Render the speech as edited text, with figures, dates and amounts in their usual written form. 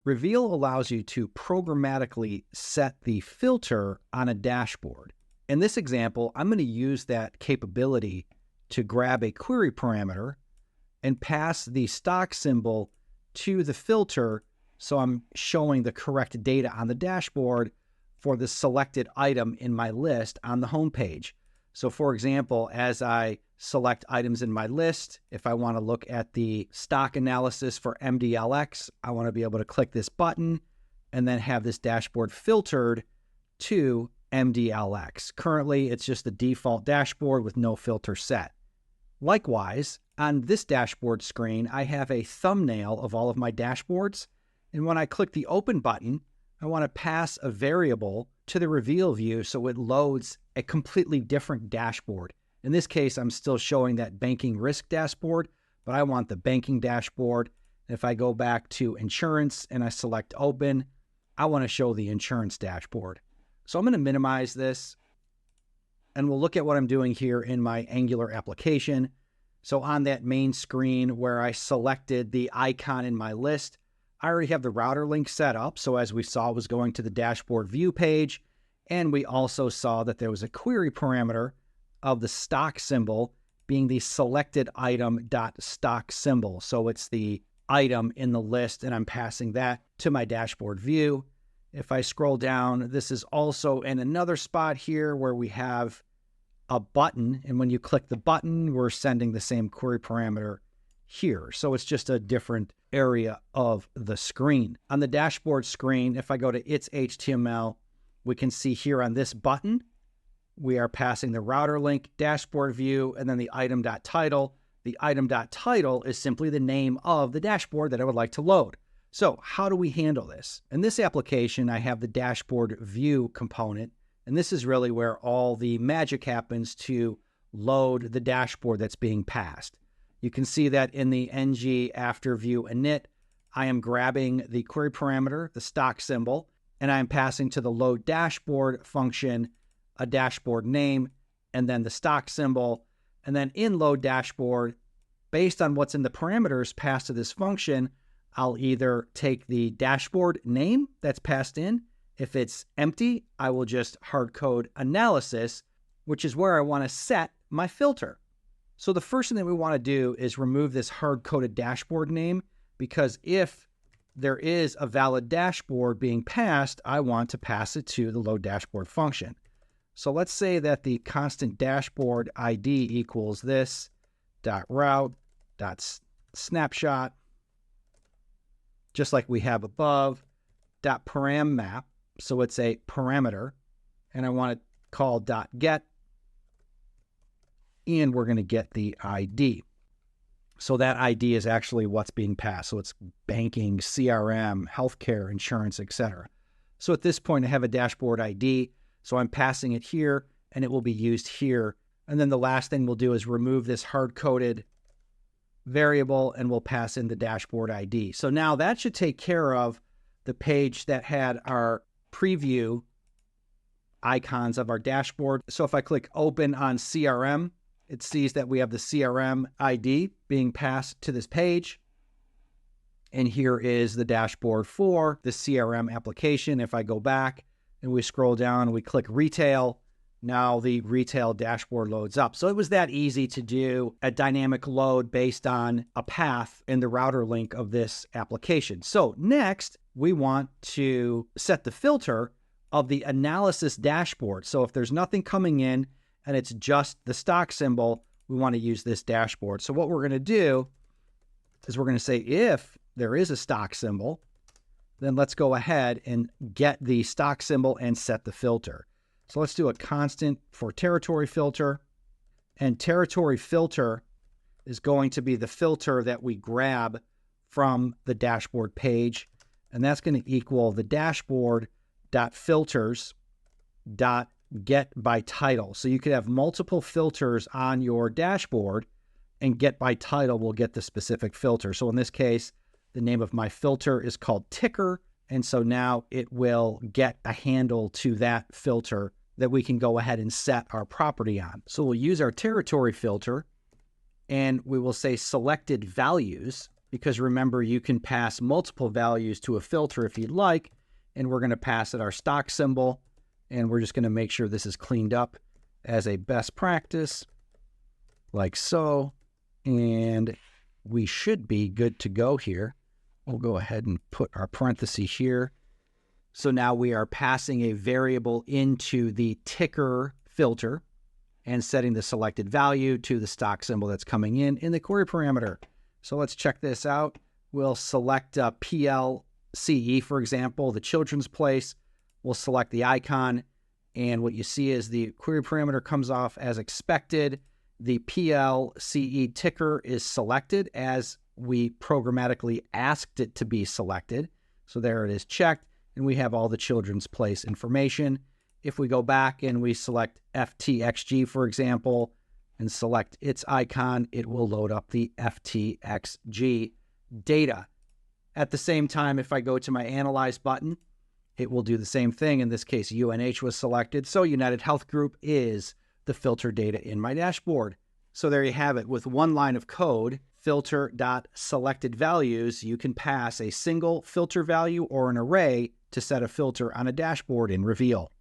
Reveal allows you to programmatically set the filter on a dashboard. In this example, I'm going to use that capability to grab a query parameter and pass the stock symbol to the filter so I'm showing the correct data on the dashboard for the selected item in my list on the home page. So for example, as I select items in my list, if I want to look at the stock analysis for MDLX, I want to be able to click this button and then have this dashboard filtered to MDLX. Currently, it's just the default dashboard with no filter set. Likewise, on this dashboard screen, I have a thumbnail of all of my dashboards. And when I click the open button, I want to pass a variable to the reveal view so it loads a completely different dashboard. In this case, I'm still showing that banking risk dashboard, but I want the banking dashboard. If I go back to insurance and I select open, I want to show the insurance dashboard. So I'm going to minimize this and we'll look at what I'm doing here in my Angular application. So on that main screen where I selected the icon in my list, I already have the router link set up. So as we saw, it was going to the dashboard view page. And we also saw that there was a query parameter of the stock symbol being the selected item dot stock symbol. So it's the item in the list and I'm passing that to my dashboard view. If I scroll down, this is also in another spot here where we have a button. And when you click the button, we're sending the same query parameter here. So it's just a different area of the screen. On the dashboard screen, if I go to its HTML, we can see here on this button, we are passing the router link, dashboard view, and then the item.title. The item.title is simply the name of the dashboard that I would like to load. So how do we handle this? In this application, I have the dashboard view component, and this is really where all the magic happens to load the dashboard that's being passed. You can see that in the ng after view init, I am grabbing the query parameter, the stock symbol, and I'm passing to the load dashboard function a dashboard name, and then the stock symbol. And then in load dashboard, based on what's in the parameters passed to this function, I'll either take the dashboard name that's passed in. If it's empty, I will just hard code analysis, which is where I want to set my filter. So the first thing that we want to do is remove this hard-coded dashboard name, because if there is a valid dashboard being passed, I want to pass it to the load dashboard function. So let's say that the constant dashboard ID equals this dot route dot snapshot, just like we have above, dot param map. So it's a parameter, and I want to call dot get, and we're going to get the ID. So that ID is actually what's being passed. So it's banking, CRM, healthcare, insurance, etc. So at this point, I have a dashboard ID. So I'm passing it here, and it will be used here. And then the last thing we'll do is remove this hard-coded variable, and we'll pass in the dashboard ID. So now that should take care of the page that had our preview icons of our dashboard. So if I click open on CRM, it sees that we have the CRM ID being passed to this page. And here is the dashboard for the CRM application. If I go back and we scroll down and we click retail, now the retail dashboard loads up. So it was that easy to do a dynamic load based on a path in the router link of this application. So next, we want to set the filter of the analysis dashboard. So if there's nothing coming in and it's just the stock symbol, we want to use this dashboard. So what we're going to do is we're going to say if there is a stock symbol, then let's go ahead and get the stock symbol and set the filter. So let's do a constant for territory filter, and territory filter is going to be the filter that we grab from the dashboard page, and that's going to equal the dashboard.filters.get by title. So you could have multiple filters on your dashboard, and get by title will get the specific filter. So in this case, the name of my filter is called ticker, and so now it will get a handle to that filter that we can go ahead and set our property on. So we'll use our territory filter, and we will say selected values. because remember, you can pass multiple values to a filter if you'd like, and we're going to pass it our stock symbol, and we're just going to make sure this is cleaned up as a best practice, like so, and we should be good to go here. We'll go ahead and put our parenthesis here. So now we are passing a variable into the ticker filter and setting the selected value to the stock symbol that's coming in the query parameter. So let's check this out. We'll select PLCE, for example, the children's place. We'll select the icon, and what you see is the query parameter comes off as expected. The PLCE ticker is selected as we programmatically asked it to be selected. So there it is checked, and we have all the children's place information. If we go back and we select FTXG, for example, and select its icon, it will load up the FTXG data. At the same time, if I go to my Analyze button, it will do the same thing. In this case, UNH was selected, so United Health Group is the filter data in my dashboard. So there you have it. With one line of code, filter.selectedValues, you can pass a single filter value or an array to set a filter on a dashboard in Reveal.